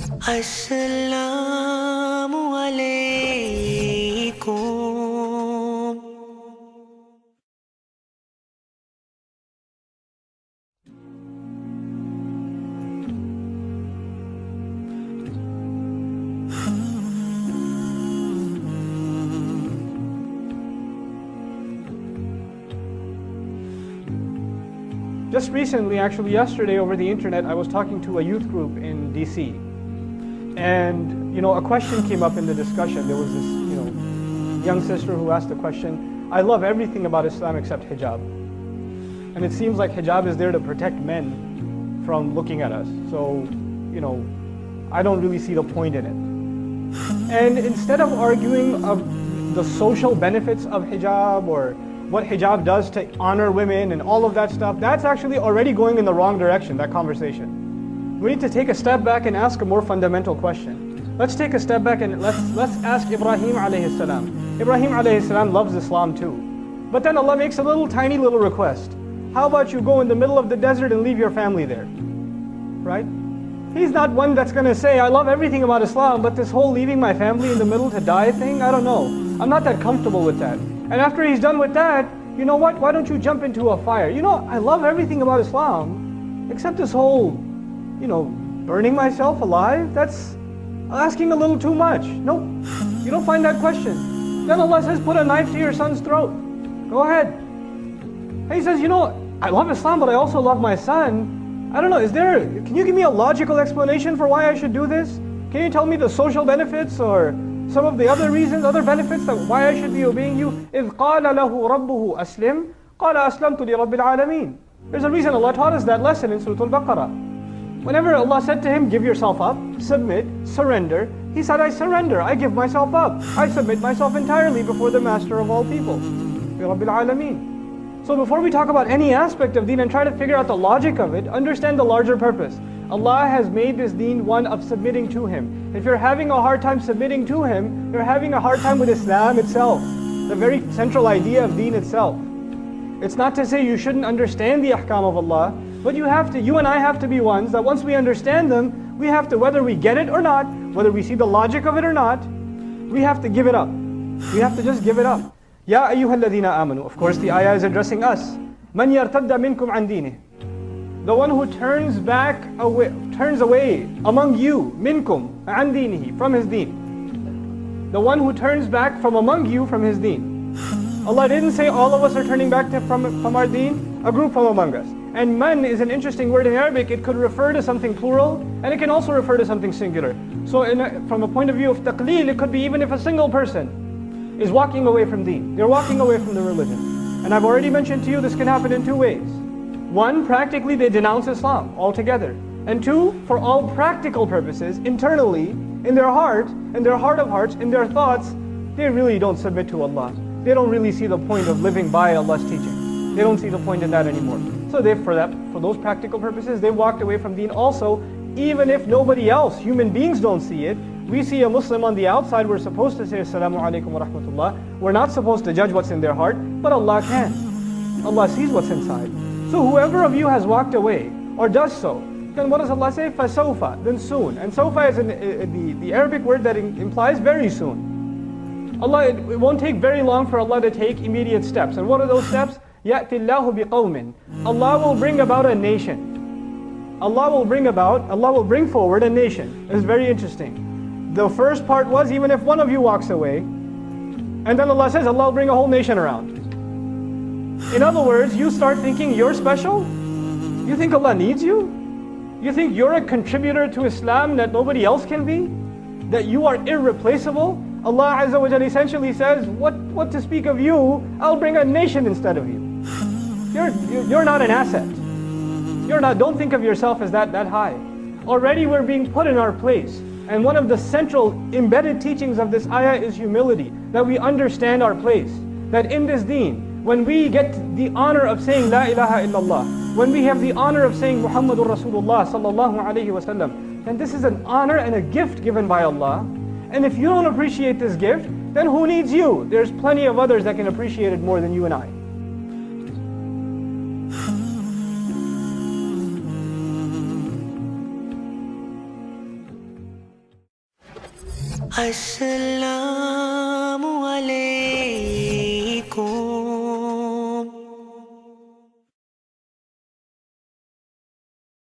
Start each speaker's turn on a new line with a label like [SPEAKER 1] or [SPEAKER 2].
[SPEAKER 1] Assalamu alaikum.
[SPEAKER 2] Just recently, actually yesterday over the internet, I was talking to a youth group in DC. And, a question came up in the discussion. There was this, young sister who asked the question, I love everything about Islam except hijab. And it seems like hijab is there to protect men from looking at us. So, I don't really see the point in it. And instead of arguing of the social benefits of hijab or what hijab does to honor women and all of that stuff, that's actually already going in the wrong direction, that conversation. We need to take a step back and ask a more fundamental question. Let's take a step back and let's ask Ibrahim alayhi salam. Ibrahim alayhi salam loves Islam too. But then Allah makes a tiny little request. How about you go in the middle of the desert and leave your family there? Right? He's not one that's going to say, I love everything about Islam, but this whole leaving my family in the middle to die thing, I don't know. I'm not that comfortable with that. And after he's done with that, you know what? Why don't you jump into a fire? I love everything about Islam, except this whole, burning myself alive. That's asking a little too much. Nope, you don't find that question. Then Allah says, put a knife to your son's throat. Go ahead. And he says, I love Islam, but I also love my son. I don't know, can you give me a logical explanation for why I should do this? Can you tell me the social benefits or some of the other reasons, other benefits that why I should be obeying you? إِذْ قَالَ لَهُ رَبُّهُ أَسْلِمْ قَالَ أَسْلَمْتُ لِرَبِّ الْعَالَمِينَ. There's a reason Allah taught us that lesson in Surah Al-Baqarah. Whenever Allah said to him, give yourself up, submit, surrender, he said, I surrender, I give myself up. I submit myself entirely before the master of all people, بِرَبِّ الْعَالَمِينَ. So before we talk about any aspect of deen and try to figure out the logic of it, understand the larger purpose. Allah has made this deen one of submitting to Him. If you're having a hard time submitting to Him, you're having a hard time with Islam itself, the very central idea of deen itself. It's not to say you shouldn't understand the ahkam of Allah, but you and I have to be ones that once we understand them, we have to, whether we get it or not, whether we see the logic of it or not, we have to give it up. We have to just give it up. Ya ayyuhalladhina amanu. Of course, the ayah is addressing us. Man yartadda minkum an dinihi. The one who turns away among you, minkum, an dinihi, from his deen. The one who turns back from among you from his deen. Allah didn't say all of us are turning back from our deen, a group from among us. And man is an interesting word in Arabic. It could refer to something plural, and it can also refer to something singular. So from a point of view of taqleel, it could be even if a single person is walking away from deen. They're walking away from the religion. And I've already mentioned to you this can happen in two ways. One, practically they denounce Islam altogether. And two, for all practical purposes, internally, in their heart, in their heart of hearts, in their thoughts, they really don't submit to Allah. They don't really see the point of living by Allah's teaching. They don't see the point in that anymore. So for those practical purposes, they walked away from deen also, even if nobody else, human beings don't see it. We see a Muslim on the outside, we're supposed to say Assalamu alaikum wa rahmatullah. We're not supposed to judge what's in their heart, but Allah can. Allah sees what's inside. So whoever of you has walked away, or does so, then what does Allah say? فَسَوْفَ, then soon. And sawfa is the Arabic word that implies very soon. It won't take very long for Allah to take immediate steps. And what are those steps? يَأْتِ اللَّهُ بِقَوْمٍ. Allah will bring about a nation. Allah will bring forward a nation. It's very interesting. The first part was even if one of you walks away, and then Allah says Allah will bring a whole nation around. In other words, you start thinking you're special? You think Allah needs you? You think you're a contributor to Islam that nobody else can be? That you are irreplaceable? Allah Azza wa Jalla essentially says, what to speak of you, I'll bring a nation instead of you. You're not an asset. Don't think of yourself as that high. Already we're being put in our place. And one of the central embedded teachings of this ayah is humility, that we understand our place. That in this deen, when we get the honor of saying La ilaha illallah, when we have the honor of saying Muhammadur Rasulullah sallallahu alayhi wa sallam, then this is an honor and a gift given by Allah. And if you don't appreciate this gift, then who needs you? There's plenty of others that can appreciate it more than you and I.
[SPEAKER 1] Assalamu alaikum.